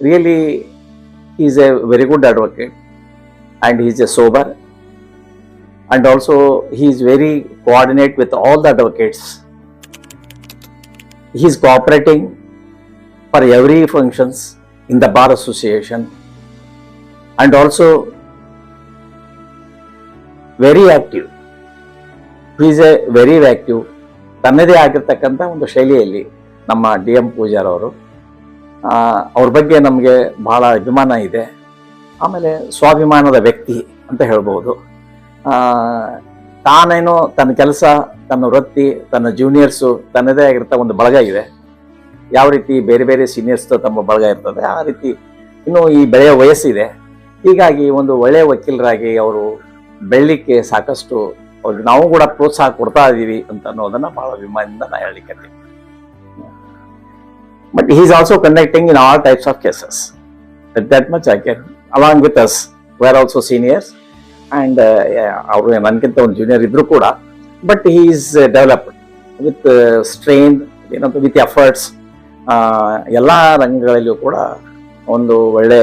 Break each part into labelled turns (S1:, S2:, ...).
S1: really he is a very good advocate, and he is a sober, and also he is very coordinate with all the advocates. He is cooperating for every functions in the bar association, and also very active. He is a very active. ತನ್ನದೇ ಆಗಿರ್ತಕ್ಕಂಥ ಒಂದು ಶೈಲಿಯಲ್ಲಿ ನಮ್ಮ DM Pujar ಅವರು, ಅವ್ರ ಬಗ್ಗೆ ನಮಗೆ ಬಹಳ ಅಭಿಮಾನ ಇದೆ. ಆಮೇಲೆ ಸ್ವಾಭಿಮಾನದ ವ್ಯಕ್ತಿ ಅಂತ ಹೇಳ್ಬೋದು. ತಾನೇನೋ ತನ್ನ ಕೆಲಸ, ತನ್ನ ವೃತ್ತಿ, ತನ್ನ ಜೂನಿಯರ್ಸು, ತನ್ನದೇ ಆಗಿರ್ತ ಒಂದು ಬಳಗ ಇದೆ. ಯಾವ ರೀತಿ ಬೇರೆ ಬೇರೆ ಸೀನಿಯರ್ಸ್ ತಮ್ಮ ಬಳಗ ಇರ್ತದೆ, ಆ ರೀತಿ ಇನ್ನು ಈ ಬೆಳೆಯೋ ವಯಸ್ಸಿದೆ. ಹೀಗಾಗಿ ಒಂದು ಒಳ್ಳೆಯ ವಕೀಲರಾಗಿ ಅವರು ಬೆಳಲಿಕ್ಕೆ ಸಾಕಷ್ಟು ಅವ್ರಿಗೆ ನಾವು ಕೂಡ ಪ್ರೋತ್ಸಾಹ ಕೊಡ್ತಾ ಇದ್ದೀವಿ ಅಂತ ಅನ್ನೋದನ್ನ ಬಹಳ ಅಭಿಮಾನದಿಂದ ನಾ ಹೇಳಲಿಕ್ಕೆ. But he is also conducting in all types of cases. That much I can. Along with us, we are also seniors, and ಅವರು ನನಗಿಂತ ಒಂದು ಜೂನಿಯರ್ ಇದ್ರು ಕೂಡ, but he is developed with strain, with efforts. ಎಲ್ಲ ರಂಗಗಳಲ್ಲಿಯೂ ಕೂಡ ಒಂದು ಒಳ್ಳೆ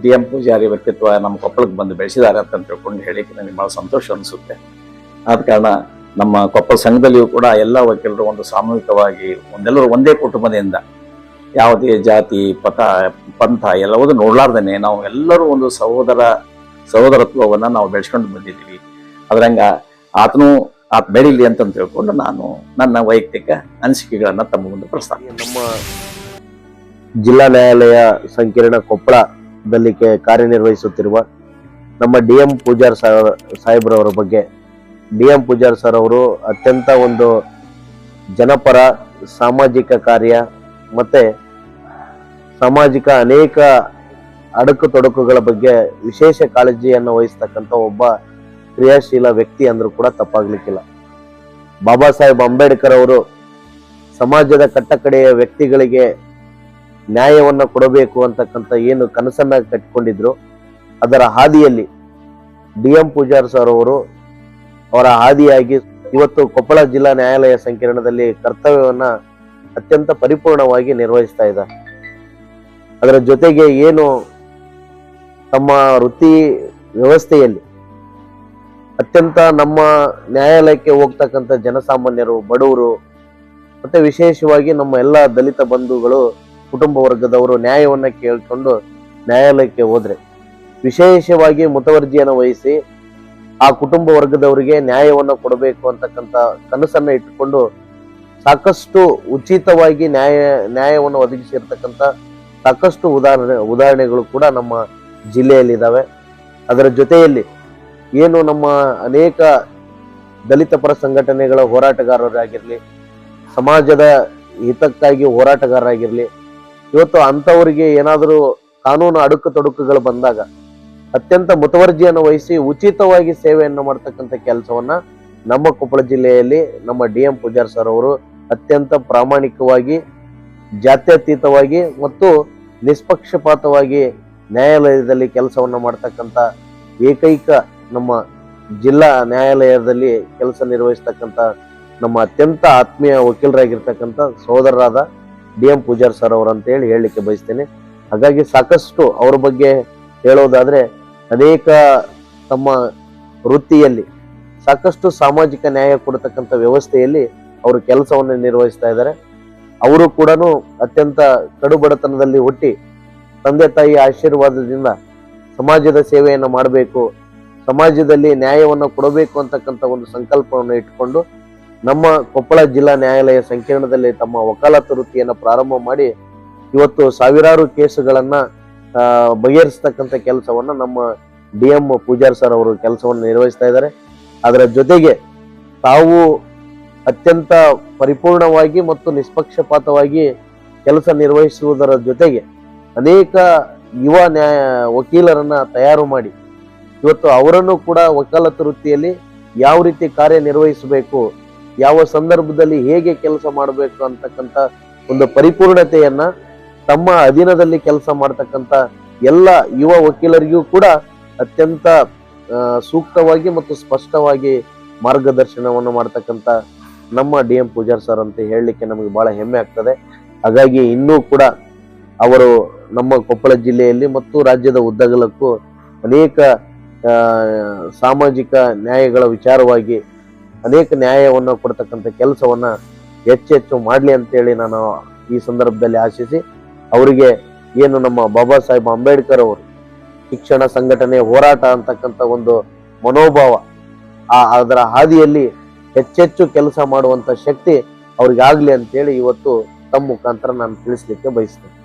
S1: DM Poojary ವ್ಯಕ್ತಿತ್ವ ನಮ್ಮ ಕೊಪ್ಪಳಕ್ಕೆ ಬಂದು ಬೆಳೆಸಿದ್ದಾರೆ ಅಂತ ತಿಳ್ಕೊಂಡು ಹೇಳಿಕ್ಕೆ ನನಗೆ ಬಹಳ ಸಂತೋಷ ಅನಿಸುತ್ತೆ. ಆದ ಕಾರಣ ನಮ್ಮ ಕೊಪ್ಪಳ ಸಂಘದಲ್ಲಿಯೂ ಕೂಡ ಎಲ್ಲ ವಕೀಲರು ಒಂದು ಸಾಮೂಹಿಕವಾಗಿ ಒಂದೆಲ್ಲರೂ ಒಂದೇ ಕುಟುಂಬದಿಂದ ಯಾವುದೇ ಜಾತಿ ಪಂಥ ಎಲ್ಲವೂ ನೋಡ್ಲಾರ್ದೇನೆ ನಾವು ಎಲ್ಲರೂ ಒಂದು ಸಹೋದರತ್ವವನ್ನು ನಾವು ಬೆಳೆಸ್ಕೊಂಡು ಬಂದಿದ್ದೀವಿ. ಅದರಂಗ ಆತನು ಬೆಳೀಲಿ ಅಂತ ತಿಳ್ಕೊಂಡು ನಾನು ನನ್ನ ವೈಯಕ್ತಿಕ ಅನಿಸಿಕೆಗಳನ್ನ ತಮ್ಮ ಮುಂದೆ ಪ್ರಸ್ತಾಪ.
S2: ನಮ್ಮ ಜಿಲ್ಲಾ ನ್ಯಾಯಾಲಯ ಸಂಕೀರ್ಣ ಕೊಪ್ಪಳದಲ್ಲಿ ಕಾರ್ಯನಿರ್ವಹಿಸುತ್ತಿರುವ ನಮ್ಮ DM ಪೂಜಾರ್ ಸಾಹೇಬ್ರವರ ಬಗ್ಗೆ, DM ಪೂಜಾರ್ ಸರ್ ಅವರು ಅತ್ಯಂತ ಒಂದು ಜನಪರ ಸಾಮಾಜಿಕ ಕಾರ್ಯ ಮತ್ತೆ ಸಾಮಾಜಿಕ ಅನೇಕ ಅಡಕು ತೊಡಕುಗಳ ಬಗ್ಗೆ ವಿಶೇಷ ಕಾಳಜಿಯನ್ನು ವಹಿಸ್ತಕ್ಕಂಥ ಒಬ್ಬ ಕ್ರಿಯಾಶೀಲ ವ್ಯಕ್ತಿ ಅಂದ್ರೂ ಕೂಡ ತಪ್ಪಾಗ್ಲಿಕ್ಕಿಲ್ಲ. ಬಾಬಾ ಸಾಹೇಬ್ ಅಂಬೇಡ್ಕರ್ ಅವರು ಸಮಾಜದ ಕಟ್ಟಕಡೆಯ ವ್ಯಕ್ತಿಗಳಿಗೆ ನ್ಯಾಯವನ್ನ ಕೊಡಬೇಕು ಅಂತಕ್ಕಂಥ ಏನು ಕನಸನ್ನ ಕಟ್ಟಿಕೊಂಡಿದ್ರು, ಅದರ ಹಾದಿಯಲ್ಲಿ DM ಪೂಜಾರ್ ಸರ್ ಅವರು ಅವರ ಹಾದಿಯಾಗಿ ಇವತ್ತು ಕೊಪ್ಪಳ ಜಿಲ್ಲಾ ನ್ಯಾಯಾಲಯ ಸಂಕೀರ್ಣದಲ್ಲಿ ಕರ್ತವ್ಯವನ್ನ ಅತ್ಯಂತ ಪರಿಪೂರ್ಣವಾಗಿ ನಿರ್ವಹಿಸ್ತಾ ಇದ್ದಾರೆ. ಅದರ ಜೊತೆಗೆ ಏನು ತಮ್ಮ ವೃತ್ತಿ ವ್ಯವಸ್ಥೆಯಲ್ಲಿ ಅತ್ಯಂತ ನಮ್ಮ ನ್ಯಾಯಾಲಯಕ್ಕೆ ಹೋಗ್ತಕ್ಕಂಥ ಜನಸಾಮಾನ್ಯರು, ಬಡವರು, ಮತ್ತೆ ವಿಶೇಷವಾಗಿ ನಮ್ಮ ಎಲ್ಲ ದಲಿತ ಬಂಧುಗಳು, ಕುಟುಂಬ ವರ್ಗದವರು ನ್ಯಾಯವನ್ನ ಕೇಳ್ಕೊಂಡು ನ್ಯಾಯಾಲಯಕ್ಕೆ ಹೋದ್ರೆ ವಿಶೇಷವಾಗಿ ಮುತುವರ್ಜಿಯನ್ನು ವಹಿಸಿ ಆ ಕುಟುಂಬ ವರ್ಗದವರಿಗೆ ನ್ಯಾಯವನ್ನು ಕೊಡಬೇಕು ಅಂತಕ್ಕಂಥ ಕನಸನ್ನ ಇಟ್ಟುಕೊಂಡು ಸಾಕಷ್ಟು ಉಚಿತವಾಗಿ ನ್ಯಾಯವನ್ನು ಒದಗಿಸಿರ್ತಕ್ಕಂಥ ಸಾಕಷ್ಟು ಉದಾಹರಣೆಗಳು ಕೂಡ ನಮ್ಮ ಜಿಲ್ಲೆಯಲ್ಲಿ ಇದ್ದಾವೆ. ಅದರ ಜೊತೆಯಲ್ಲಿ ಏನು ನಮ್ಮ ಅನೇಕ ದಲಿತ ಪರ ಸಂಘಟನೆಗಳ ಹೋರಾಟಗಾರರಾಗಿರ್ಲಿ, ಸಮಾಜದ ಹಿತಕ್ಕಾಗಿ ಹೋರಾಟಗಾರರಾಗಿರ್ಲಿ, ಇವತ್ತು ಅಂಥವರಿಗೆ ಏನಾದರೂ ಕಾನೂನು ಅಡುಕು ತೊಡಕುಗಳು ಬಂದಾಗ ಅತ್ಯಂತ ಮುತುವರ್ಜಿಯನ್ನು ವಹಿಸಿ ಉಚಿತವಾಗಿ ಸೇವೆಯನ್ನು ಮಾಡ್ತಕ್ಕಂಥ ಕೆಲಸವನ್ನ ನಮ್ಮ ಕೊಪ್ಪಳ ಜಿಲ್ಲೆಯಲ್ಲಿ ನಮ್ಮ DM ಪೂಜಾರ್ ಸರ್ ಅವರು ಅತ್ಯಂತ ಪ್ರಾಮಾಣಿಕವಾಗಿ, ಜಾತ್ಯತೀತವಾಗಿ ಮತ್ತು ನಿಷ್ಪಕ್ಷಪಾತವಾಗಿ ನ್ಯಾಯಾಲಯದಲ್ಲಿ ಕೆಲಸವನ್ನ ಮಾಡ್ತಕ್ಕಂಥ ಏಕೈಕ ನಮ್ಮ ಜಿಲ್ಲಾ ನ್ಯಾಯಾಲಯದಲ್ಲಿ ಕೆಲಸ ನಿರ್ವಹಿಸ್ತಕ್ಕಂಥ ನಮ್ಮ ಅತ್ಯಂತ ಆತ್ಮೀಯ ವಕೀಲರಾಗಿರ್ತಕ್ಕಂಥ ಸಹೋದರರಾದ DM ಪೂಜಾರ್ ಸರ್ ಅವರು ಅಂತ ಹೇಳಲಿಕ್ಕೆ ಬಯಸ್ತೇನೆ. ಹಾಗಾಗಿ ಸಾಕಷ್ಟು ಅವ್ರ ಬಗ್ಗೆ ಹೇಳೋದಾದ್ರೆ ಅನೇಕ ತಮ್ಮ ವೃತ್ತಿಯಲ್ಲಿ ಸಾಕಷ್ಟು ಸಾಮಾಜಿಕ ನ್ಯಾಯ ಕೊಡತಕ್ಕಂಥ ವ್ಯವಸ್ಥೆಯಲ್ಲಿ ಅವರು ಕೆಲಸವನ್ನು ನಿರ್ವಹಿಸ್ತಾ ಇದ್ದಾರೆ. ಅವರು ಕೂಡ ಅತ್ಯಂತ ಕಡುಬಡತನದಲ್ಲಿ ಹುಟ್ಟಿ ತಂದೆ ತಾಯಿ ಆಶೀರ್ವಾದದಿಂದ ಸಮಾಜದ ಸೇವೆಯನ್ನು ಮಾಡಬೇಕು, ಸಮಾಜದಲ್ಲಿ ನ್ಯಾಯವನ್ನು ಕೊಡಬೇಕು ಅಂತಕ್ಕಂಥ ಒಂದು ಸಂಕಲ್ಪವನ್ನು ಇಟ್ಟುಕೊಂಡು ನಮ್ಮ ಕೊಪ್ಪಳ ಜಿಲ್ಲಾ ನ್ಯಾಯಾಲಯ ಸಂಕೀರ್ಣದಲ್ಲಿ ತಮ್ಮ ವಕಾಲತ್ತು ವೃತ್ತಿಯನ್ನು ಪ್ರಾರಂಭ ಮಾಡಿ ಇವತ್ತು ಸಾವಿರಾರು ಕೇಸುಗಳನ್ನ ಬಗೆಹರಿಸ್ತಕ್ಕಂಥ ಕೆಲಸವನ್ನ ನಮ್ಮ DM ಪೂಜಾರ್ ಸರ್ ಅವರು ಕೆಲಸವನ್ನು ನಿರ್ವಹಿಸ್ತಾ ಇದ್ದಾರೆ. ಅದರ ಜೊತೆಗೆ ತಾವು ಅತ್ಯಂತ ಪರಿಪೂರ್ಣವಾಗಿ ಮತ್ತು ನಿಷ್ಪಕ್ಷಪಾತವಾಗಿ ಕೆಲಸ ನಿರ್ವಹಿಸುವುದರ ಜೊತೆಗೆ ಅನೇಕ ಯುವ ವಕೀಲರನ್ನ ತಯಾರು ಮಾಡಿ ಇವತ್ತು ಅವರನ್ನು ಕೂಡ ವಕಾಲತ್ತು ವೃತ್ತಿಯಲ್ಲಿ ಯಾವ ರೀತಿ ಕಾರ್ಯನಿರ್ವಹಿಸಬೇಕು, ಯಾವ ಸಂದರ್ಭದಲ್ಲಿ ಹೇಗೆ ಕೆಲಸ ಮಾಡಬೇಕು ಅಂತಕ್ಕಂಥ ಒಂದು ಪರಿಪೂರ್ಣತೆಯನ್ನ ತಮ್ಮ ಅಧೀನದಲ್ಲಿ ಕೆಲಸ ಮಾಡ್ತಕ್ಕಂಥ ಎಲ್ಲ ಯುವ ವಕೀಲರಿಗೂ ಕೂಡ ಅತ್ಯಂತ ಸೂಕ್ತವಾಗಿ ಮತ್ತು ಸ್ಪಷ್ಟವಾಗಿ ಮಾರ್ಗದರ್ಶನವನ್ನು ಮಾಡ್ತಕ್ಕಂಥ ನಮ್ಮ DM ಪೂಜಾರ್ ಸರ್ ಅಂತ ಹೇಳಲಿಕ್ಕೆ ನಮಗೆ ಬಹಳ ಹೆಮ್ಮೆ ಆಗ್ತದೆ. ಹಾಗಾಗಿ ಇನ್ನೂ ಕೂಡ ಅವರು ನಮ್ಮ ಕೊಪ್ಪಳ ಜಿಲ್ಲೆಯಲ್ಲಿ ಮತ್ತು ರಾಜ್ಯದ ಉದ್ದಗಲಕ್ಕೂ ಅನೇಕ ಸಾಮಾಜಿಕ ನ್ಯಾಯಗಳ ವಿಚಾರವಾಗಿ ಅನೇಕ ನ್ಯಾಯವನ್ನು ಕೊಡ್ತಕ್ಕಂಥ ಕೆಲಸವನ್ನ ಹೆಚ್ಚೆಚ್ಚು ಮಾಡಲಿ ಅಂತೇಳಿ ನಾನು ಈ ಸಂದರ್ಭದಲ್ಲಿ ಆಶಿಸಿ, ಅವರಿಗೆ ಏನು ನಮ್ಮ ಬಾಬಾ ಸಾಹೇಬ್ ಅಂಬೇಡ್ಕರ್ ಅವರು ಶಿಕ್ಷಣ ಸಂಘಟನೆ ಹೋರಾಟ ಅಂತಕ್ಕಂಥ ಒಂದು ಮನೋಭಾವ, ಅದರ ಹಾದಿಯಲ್ಲಿ ಹೆಚ್ಚೆಚ್ಚು ಕೆಲಸ ಮಾಡುವಂತ ಶಕ್ತಿ ಅವ್ರಿಗಾಗ್ಲಿ ಅಂತೇಳಿ ಇವತ್ತು ತಮ್ಮ ಮುಖಾಂತರ ನಾನು ತಿಳಿಸ್ಲಿಕ್ಕೆ ಬಯಸ್ತೇನೆ.